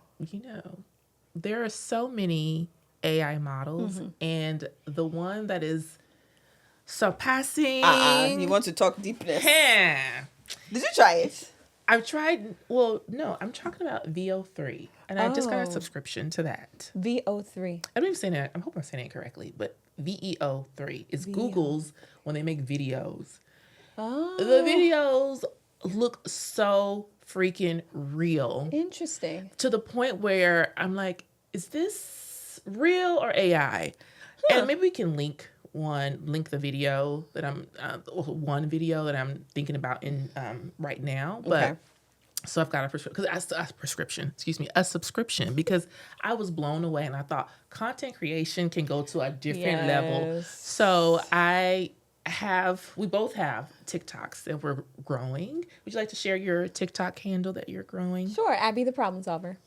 There are so many AI models, and the one that is surpassing. You want to talk deepness? Did you try it? I've tried. Well, no, I'm talking about VO3, and I just got a subscription to that. VO3. I don't even say that. I hope I'm saying it correctly, but VEO3 is Google's when they make videos. Oh, the videos look so freaking real. Interesting. To the point where I'm like, is this real or AI? And maybe we can link the video that one video that I'm thinking about in right now. But so I've got a subscription because I was blown away and I thought content creation can go to a different level. So we both have TikToks that we're growing. Would you like to share your TikTok handle that you're growing? Sure, Abby the Problem Solver.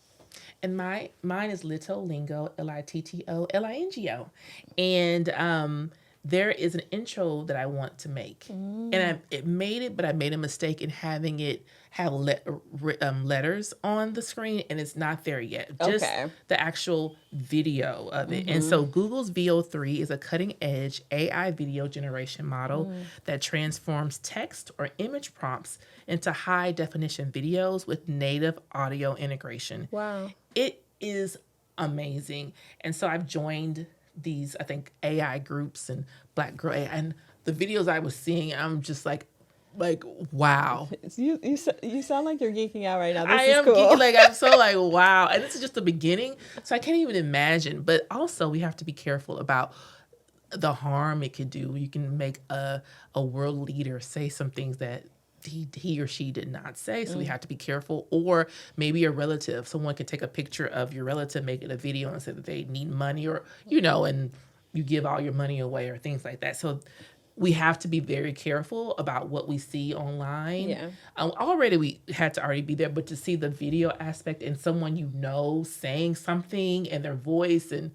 And mine is Littolingo, Littollingo. And there is an intro that I want to make. And it made it, but I made a mistake in having it have letters on the screen, and it's not there yet. Just the actual video of it. And so Google's VO3 is a cutting-edge AI video generation model that transforms text or image prompts into high-definition videos with native audio integration. Wow. It is amazing. And so I've joined these, I think, AI groups and Black Girl AI, and the videos I was seeing, I'm just like, wow. You sound like you're geeking out right now. I am cool. geeking, I'm so wow. And this is just the beginning. So I can't even imagine. But also we have to be careful about the harm it could do. You can make a world leader say some things that he or she did not say. So we have to be careful. Or maybe a relative. Someone could take a picture of your relative, make it a video and say that they need money or, and you give all your money away or things like that. So we have to be very careful about what we see online. Yeah. Already we had to already be there, but to see the video aspect and someone saying something and their voice, and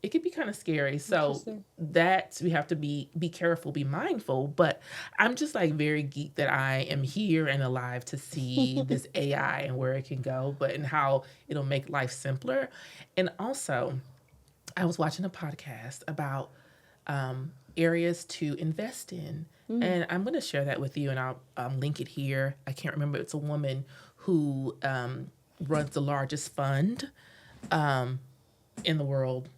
it could be kind of scary. So that we have to be careful, be mindful. But I'm just very geeked that I am here and alive to see this AI and where it can go, and how it'll make life simpler. And also, I was watching a podcast about areas to invest in. And I'm going to share that with you, and I'll link it here. I can't remember. It's a woman who runs the largest fund in the world,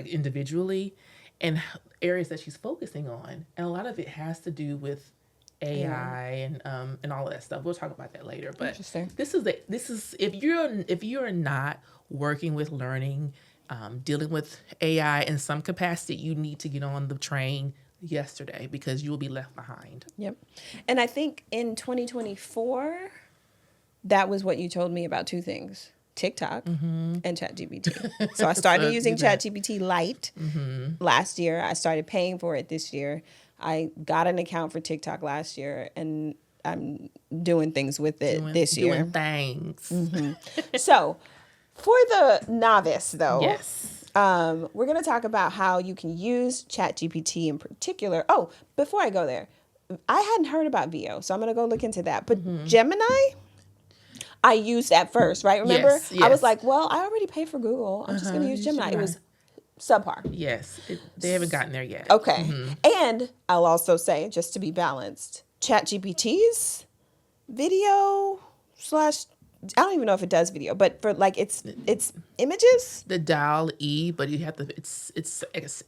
individually, and areas that she's focusing on. And a lot of it has to do with AI and all of that stuff. We'll talk about that later. But this is if you're not working with learning, dealing with AI in some capacity, you need to get on the train yesterday because you will be left behind. Yep. And I think in 2024, that was what you told me about two things: TikTok and ChatGPT. So I started using ChatGPT Lite last year. I started paying for it this year. I got an account for TikTok last year, and I'm doing things with it this year. Doing things. So for the novice, though, yes, we're going to talk about how you can use ChatGPT in particular. Oh, before I go there, I hadn't heard about VO, so I'm going to go look into that. But Gemini, I used at first, right? Remember? Yes, I was yes. like, well, I already pay for Google. I'm just going to use Gemini. It was subpar. Yes, they haven't gotten there yet. Okay. And I'll also say, just to be balanced, ChatGPT's video slash, I don't even know if it does video, but for like it's images. The dial E, but you have to. It's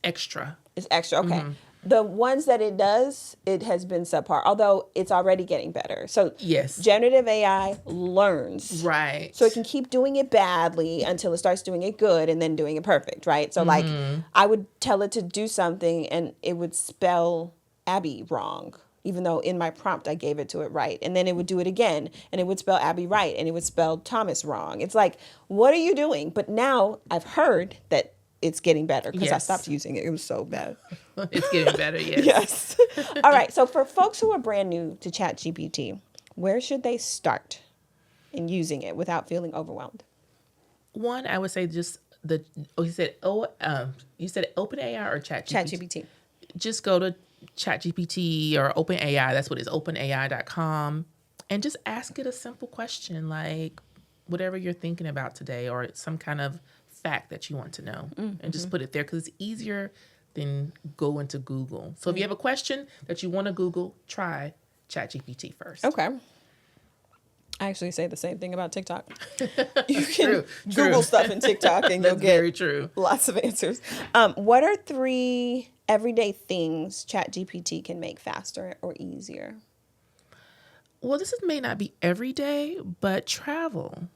extra. It's extra. Okay. The ones that it does, it has been subpar, although it's already getting better. So Yes. generative AI learns. Right. So it can keep doing it badly until it starts doing it good and then doing it perfect, right? So like I would tell it to do something and it would spell Abby wrong, even though in my prompt I gave it to it right. And then it would do it again and it would spell Abby right and it would spell Thomas wrong. It's like, what are you doing? But now I've heard that it's getting better because I stopped using it. It was so bad. It's getting better, yes. Yes. All right. So for folks who are brand new to ChatGPT, where should they start in using it without feeling overwhelmed? One, I would say just you said OpenAI or ChatGPT? ChatGPT. Just go to ChatGPT or OpenAI. That's what it is, openai.com, and just ask it a simple question like whatever you're thinking about today or some kind of fact that you want to know, and just put it there because it's easier than go into Google. So if you have a question that you want to Google, try ChatGPT first. Okay. I actually say the same thing about TikTok. You can True. Google stuff in TikTok and you'll That's get very true. lots of answers. What are 3 everyday things ChatGPT can make faster or easier? Well, this may not be every day, but travel.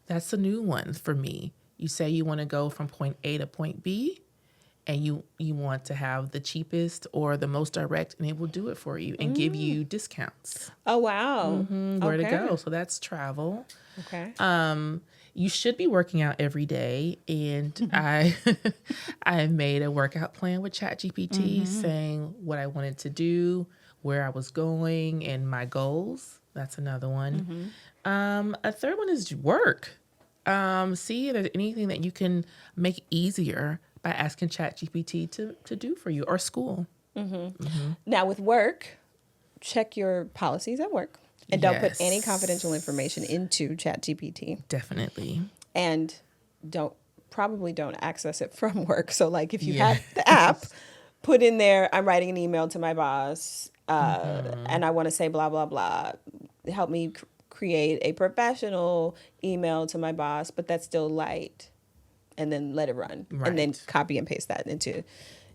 That's a new one for me. You say you want to go from point A to point B, and you want to have the cheapest or the most direct, and it will do it for you and give you discounts. Oh, wow. Where to go. So that's travel. Okay. You should be working out every day, and I made a workout plan with ChatGPT saying what I wanted to do, where I was going, and my goals. That's another one. A third one is work. See if there's anything that you can make easier by asking ChatGPT to do for you, or school. Now with work, check your policies at work and don't put any confidential information into ChatGPT. Definitely. And probably don't access it from work. So like if you have the app, put in there, I'm writing an email to my boss and I want to say blah, blah, blah. Help me create a professional email to my boss, but that's still light. And then let it run. Right. And then copy and paste that into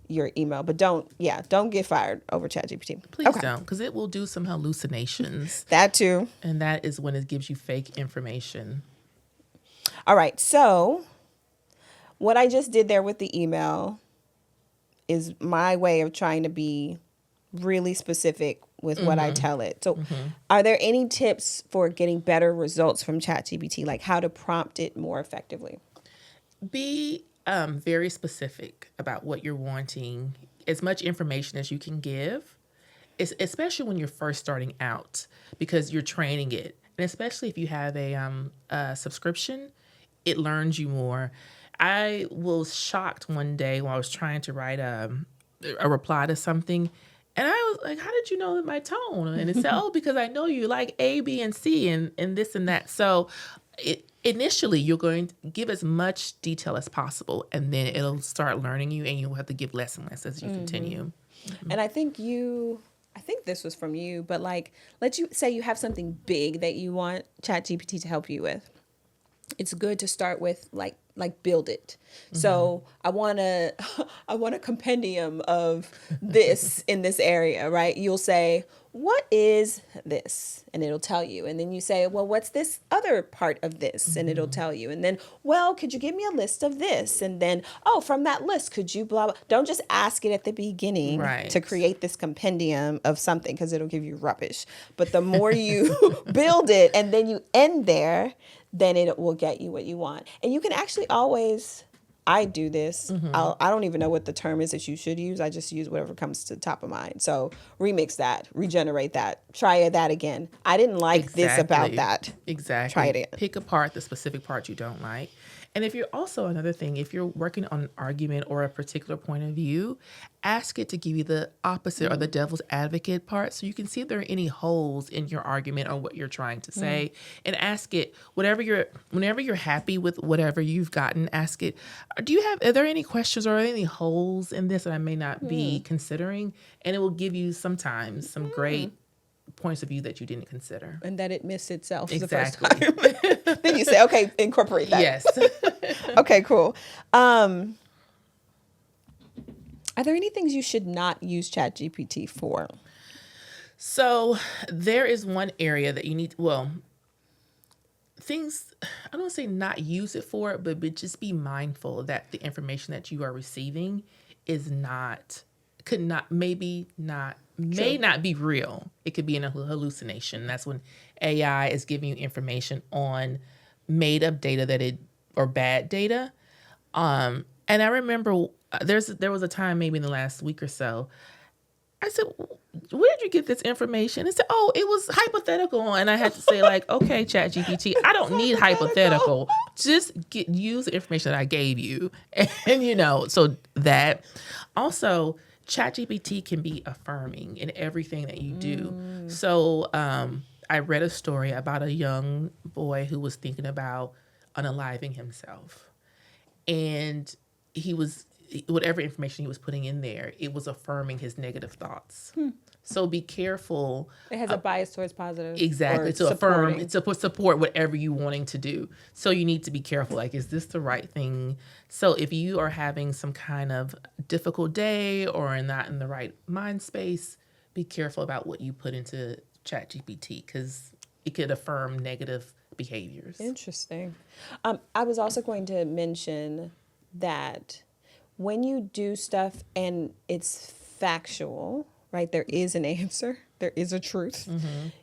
your email. But don't get fired over ChatGPT. Please don't, because it will do some hallucinations. That too. And that is when it gives you fake information. All right. So what I just did there with the email is my way of trying to be really specific with what I tell it. So are there any tips for getting better results from ChatGPT, like how to prompt it more effectively? Be very specific about what you're wanting, as much information as you can give, especially when you're first starting out, because you're training it. And especially if you have a subscription, it learns you more. I was shocked one day while I was trying to write a reply to something, and I was like, how did you know my tone? And it said, oh, because I know you like A, B, and C and this and that. So initially, you're going to give as much detail as possible, and then it'll start learning you, and you'll have to give less and less as you continue. And I think this was from you, but like, let's you say you have something big that you want ChatGPT to help you with. It's good to start with like build it. So I want a compendium of this in this area, right? You'll say, what is this? And it'll tell you. And then you say, well, what's this other part of this? And it'll tell you. And then, well, could you give me a list of this? And then, oh, from that list, could you blah, blah. Don't just ask it at the beginning to create this compendium of something, because it'll give you rubbish. But the more you build it and then you end there, then it will get you what you want. And you can actually always, I do this. I don't even know what the term is that you should use. I just use whatever comes to the top of mind. So remix that, regenerate that, try that again. I didn't like this about that. Exactly. Try it again. Pick apart the specific part you don't like. And if you're also another thing, if you're working on an argument or a particular point of view, ask it to give you the opposite or the devil's advocate part so you can see if there are any holes in your argument or what you're trying to say. And ask it, whenever you're happy with whatever you've gotten, ask it, are there any questions or are there any holes in this that I may not be considering? And it will give you sometimes some great points of view that you didn't consider. And that it missed itself Exactly. the first time. Then you say, okay, incorporate that. Yes. Okay, cool. Are there any things you should not use ChatGPT for? So there is one area that you need, things, I don't want to say not use it for, but just be mindful that the information that you are receiving may not be real. It could be a hallucination. That's when AI is giving you information on made up data or bad data. And I remember there was a time maybe in the last week or so, I said, where did you get this information? It said, oh, it was hypothetical. And I had to say like, okay, ChatGPT, I don't need hypothetical. Just use the information that I gave you. And, so that also ChatGPT can be affirming in everything that you do. So I read a story about a young boy who was thinking about unaliving himself. And whatever information he was putting in there, it was affirming his negative thoughts. So be careful. It has a bias towards positive. Exactly. To affirm, to support whatever you're wanting to do. So you need to be careful. Like, is this the right thing? So if you are having some kind of difficult day or not in the right mind space, be careful about what you put into ChatGPT because it could affirm negative behaviors. Interesting. I was also going to mention that when you do stuff and it's factual, right, there is an answer, there is a truth,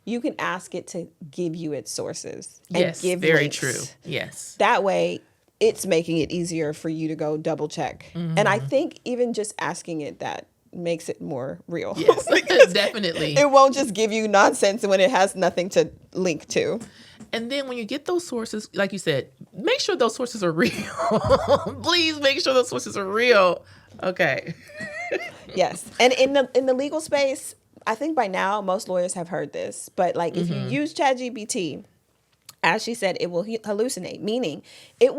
you can ask it to give you its sources. And Yes, give very links. true. Yes. That way, it's making it easier for you to go double check. And I think even just asking it that makes it more real. Yes, definitely. It won't just give you nonsense when it has nothing to link to. And then when you get those sources, like you said, make sure those sources are real. Please make sure those sources are real. Okay. Yes. And in the legal space, I think by now most lawyers have heard this, but like if you use ChatGPT, as she said, it will hallucinate, meaning it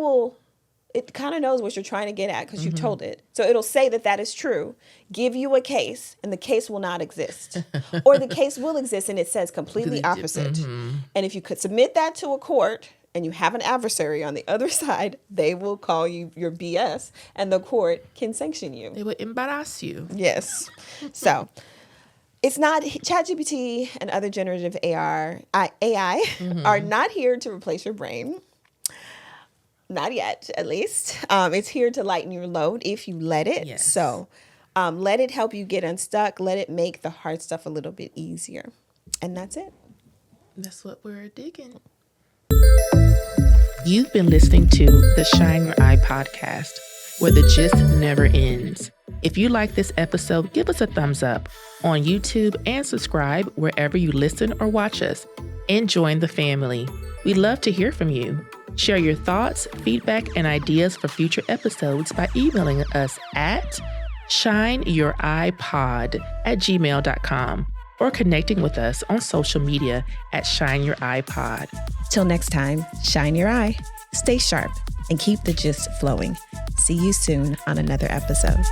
kind of knows what you're trying to get at because you told it. So it'll say that is true, give you a case, and the case will not exist. Or the case will exist and it says completely opposite. And if you could submit that to a court and you have an adversary on the other side, they will call you your BS and the court can sanction you. They will embarrass you. Yes. So it's not ChatGPT and other generative AI are not here to replace your brain. Not yet, at least. It's here to lighten your load if you let it. Yes. So let it help you get unstuck. Let it make the hard stuff a little bit easier. And that's it. That's what we're digging. You've been listening to the Shine Your Eye podcast, where the gist never ends. If you like this episode, give us a thumbs up on YouTube and subscribe wherever you listen or watch us. And join the family. We'd love to hear from you. Share your thoughts, feedback, and ideas for future episodes by emailing us at shineyoureyepod@gmail.com or connecting with us on social media at Shine Your Eye Pod. Till next time, shine your eye, stay sharp, and keep the gist flowing. See you soon on another episode.